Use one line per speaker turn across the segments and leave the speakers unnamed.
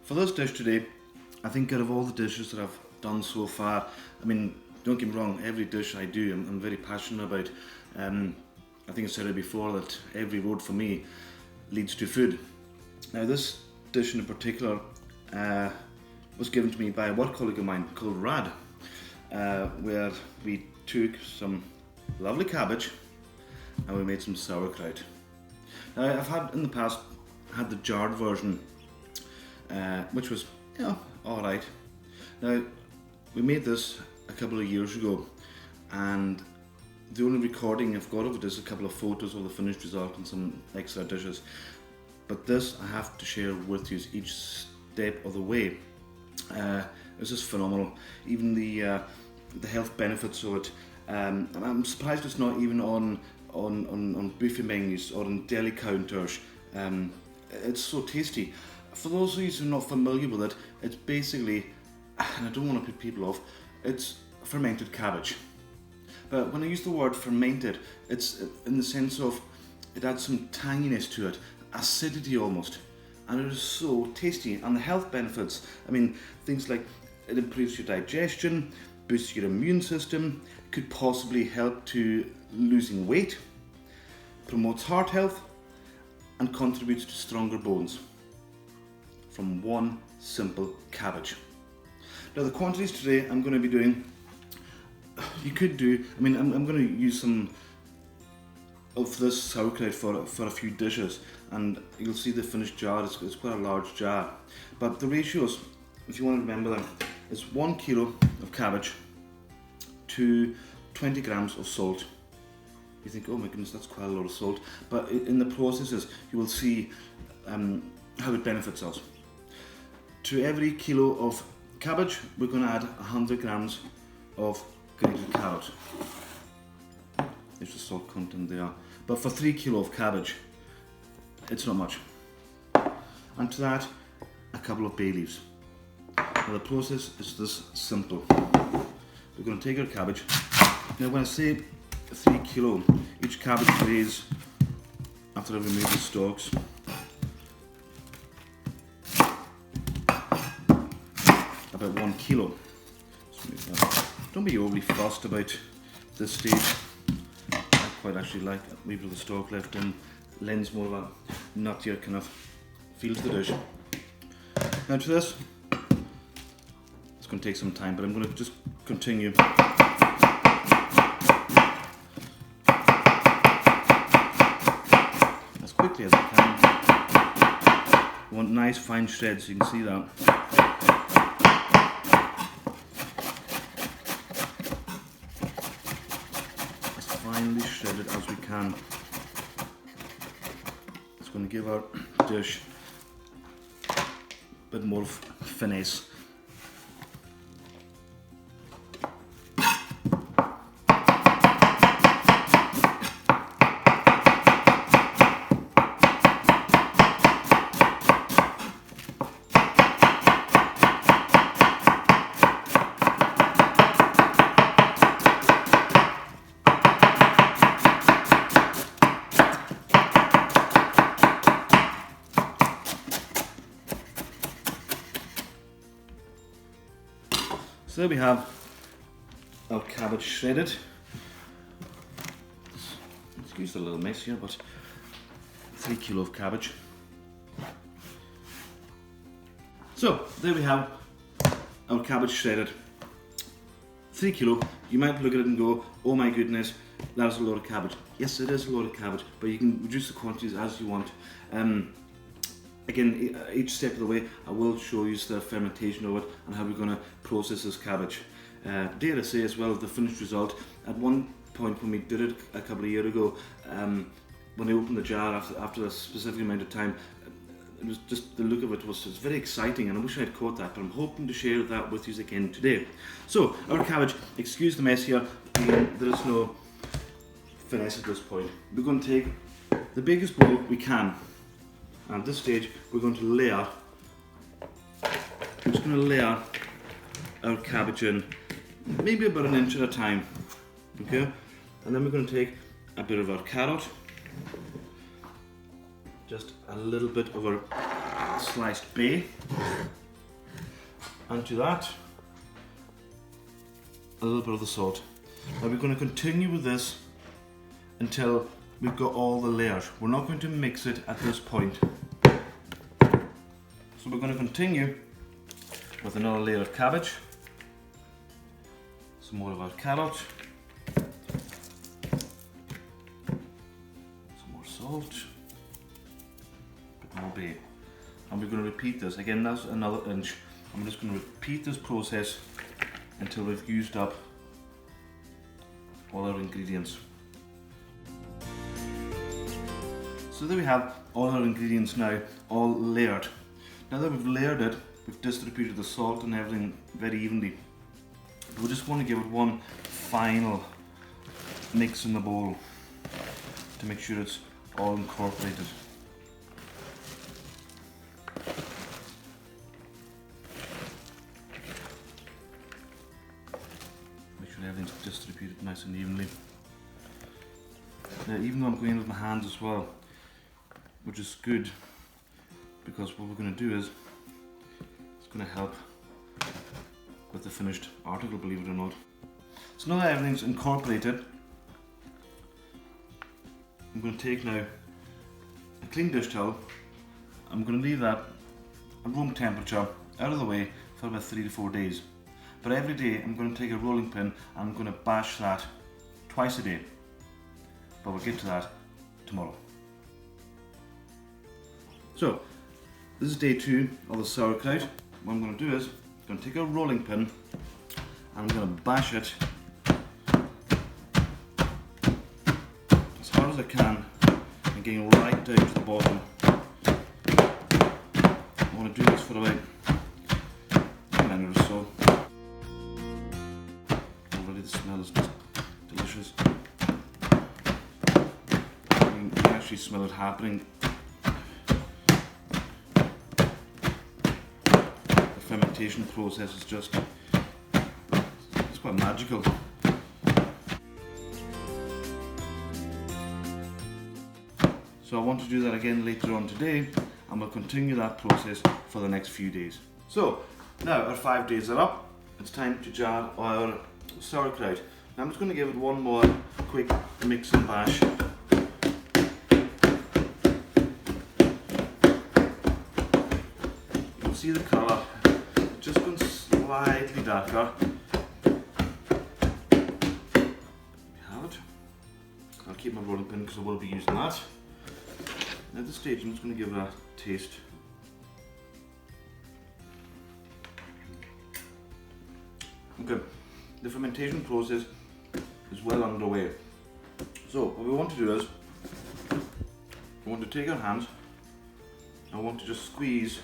For this dish today, I think out of all the dishes that I've done so far, I mean, don't get me wrong, every dish I do I'm very passionate about. I think I said it before that every road for me leads to food. Now this dish in particular was given to me by a work colleague of mine called Rad, where we took some lovely cabbage and we made some sauerkraut. Now I've had in the past had the jarred version, which was, you know, alright. Now we made this a couple of years ago, and the only recording I've got of it is a couple of photos of the finished result and some extra dishes. But this I have to share with you each step of the way. It's just phenomenal. Even the health benefits of it. And I'm surprised it's not even on buffet menus or on deli counters. It's so tasty. For those of you who are not familiar with it, it's basically, and I don't want to put people off, it's fermented cabbage. But when I use the word fermented, it's in the sense of it adds some tanginess to it, acidity almost, and it is so tasty. And the health benefits, I mean, things like it improves your digestion, boosts your immune system, could possibly help to losing weight, promotes heart health, and contributes to stronger bones from one simple cabbage. Now the quantities today I'm going to be doing, you could do, I mean, I'm going to use some of this sauerkraut for a few dishes, and you'll see the finished jar, it's quite a large jar. But the ratios, if you want to remember them, is 1 kilo of cabbage to 20 grams of salt. You think, oh my goodness, that's quite a lot of salt. But in the processes, you will see how it benefits us. To every kilo of cabbage, we're going to add 100 grams of grated carrot. There's the salt content there. But for 3 kilo of cabbage, it's not much. And to that, a couple of bay leaves. Now the process is this simple. We're going to take our cabbage. Now when I say 3 kilo, each cabbage weighs, after I've removed the stalks, about 1 kilo. Don't be overly fussed about this stage. I quite actually like leave the stalk left in, lends more of a nuttier kind of feel to the dish. Now to this, it's going to take some time, but I'm going to just continue. As quickly as I can. You want nice fine shreds, so you can see that. Finely shredded as we can. It's going to give our dish a bit more finesse. So there we have our cabbage shredded. Excuse the little mess here, but 3 kilo of cabbage. So there we have our cabbage shredded. 3 kilo. You might look at it and go, oh my goodness, that's a lot of cabbage. Yes, it is a lot of cabbage, but you can reduce the quantities as you want. Again, each step of the way, I will show you the fermentation of it and how we're going to process this cabbage. Dare I say as well, the finished result, at one point when we did it a couple of years ago, when I opened the jar after a specific amount of time, it was just, the look of it was very exciting, and I wish I had caught that, but I'm hoping to share that with you again today. So, our cabbage, excuse the mess here, there is no finesse at this point. We're going to take the biggest bowl we can. And at this stage, we're going to layer, I'm just going to layer our cabbage in, maybe about an inch at a time, okay? And then we're going to take a bit of our carrot, just a little bit of our sliced bay, And to that, a little bit of the salt. Now we're going to continue with this until we've got all the layers. We're not going to mix it at this point. So we're going to continue with another layer of cabbage, some more of our carrot, some more salt, a bit more bay. And we're going to repeat this. Again, that's another inch. I'm just going to repeat this process until we've used up all our ingredients. So there we have all our ingredients now, all layered. Now that we've layered it, we've distributed the salt and everything very evenly. We just want to give it one final mix in the bowl to make sure it's all incorporated. Make sure everything's distributed nice and evenly. Now, even though I'm going in with my hands as well, which is good, because what we're going to do is it's going to help with the finished article, believe it or not. So now that everything's incorporated, I'm going to take now a clean dish towel. I'm going to leave that at room temperature out of the way for about 3 to 4 days. But every day I'm going to take a rolling pin and I'm going to bash that twice a day. But we'll get to that tomorrow. So this is day 2 of the sauerkraut. What I'm going to do is I'm going to take a rolling pin and I'm going to bash it as hard as I can and getting right down to the bottom. I want to do this for about a minute or so. Already the smell is just delicious. You can actually smell it happening. Fermentation process is just, it's quite magical. So I want to do that again later on today, and we'll continue that process for the next few days. So now our 5 days are up. It's time to jar our sauerkraut. Now I'm just going to give it one more quick mix and bash. You can see the colour. Just going slightly darker. There we have it. I'll keep my rolling pin because I will be using that. At this stage I'm just going to give it a taste. Okay, the fermentation process is well underway. So what we want to do is, we want to take our hands, I want to just squeeze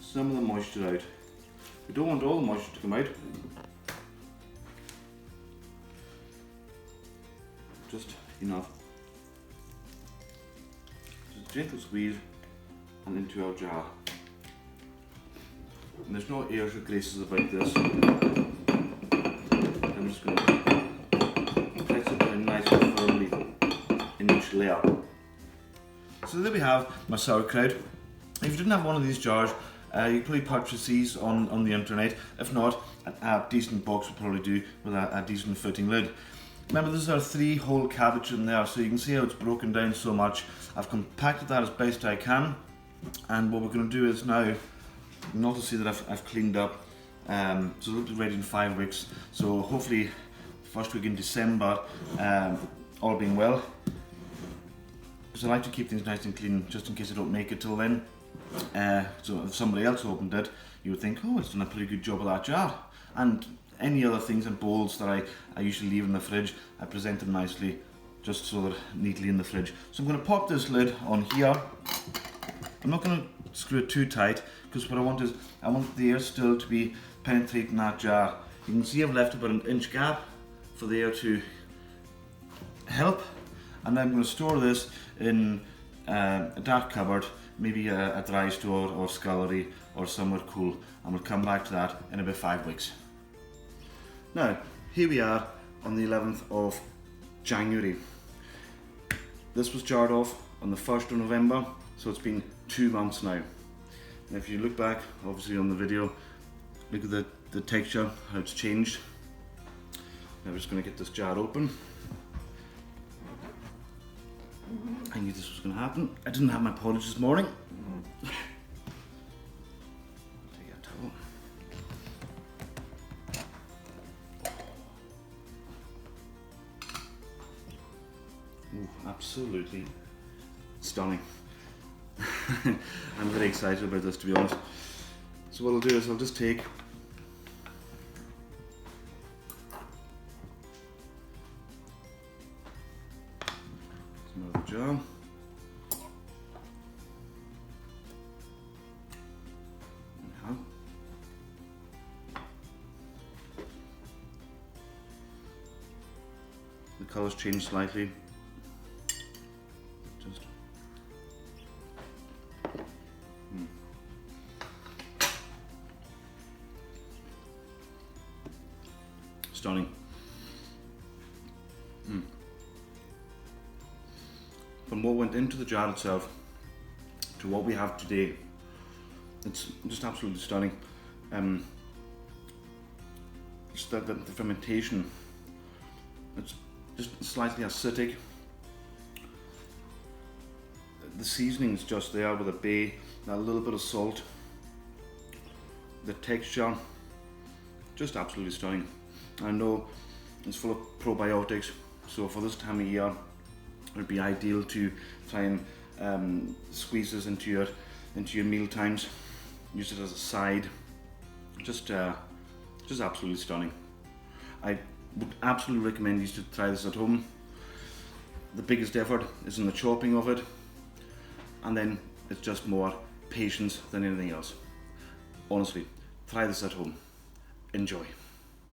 some of the moisture out. We don't want all the moisture to come out. Just enough. Just a gentle squeeze and into our jar. And there's no airs or graces about this. I'm just going to press it down nice and firmly in each layer. So there we have my sauerkraut. If you didn't have one of these jars, you could probably purchase these on the internet. If not, a decent box will probably do with a decent fitting lid. Remember, this is our 3 whole cabbage in there, so you can see how it's broken down so much. I've compacted that as best I can, and what we're going to do is now, not to see that I've cleaned up, so it'll be ready in 5 weeks. So hopefully, first week in December, all being well. Because I like to keep things nice and clean, just in case I don't make it till then. So if somebody else opened it, you would think, oh, it's done a pretty good job of that jar. And any other things and bowls that I usually leave in the fridge, I present them nicely, just so they're neatly in the fridge. So I'm going to pop this lid on here. I'm not going to screw it too tight, because what I want is, I want the air still to be penetrating that jar. You can see I've left about an inch gap for the air to help. And I'm going to store this in a dark cupboard, maybe a dry store or scullery or somewhere cool, and we'll come back to that in about 5 weeks. Now, here we are on the 11th of January. This was jarred off on the 1st of November, so it's been 2 months now. If you look back, obviously on the video, look at the texture, how it's changed. Now we're just going to get this jar open. I knew this was going to happen. I didn't have my porridge this morning. Take a towel. Ooh, absolutely stunning. I'm very excited about this, to be honest. So what I'll do is I'll just take some out of the jar. Anyhow. The colour's changed slightly. Just stunning. From what went into the jar itself to what we have today, it's just absolutely stunning. Just the fermentation, it's just slightly acidic. The seasoning's just there with a bay, a little bit of salt. The texture, just absolutely stunning. I know it's full of probiotics, so for this time of year, it would be ideal to try and squeeze this into your meal times. Use it as a side. Just absolutely stunning. I would absolutely recommend you to try this at home. The biggest effort is in the chopping of it, and then it's just more patience than anything else. Honestly, try this at home. Enjoy.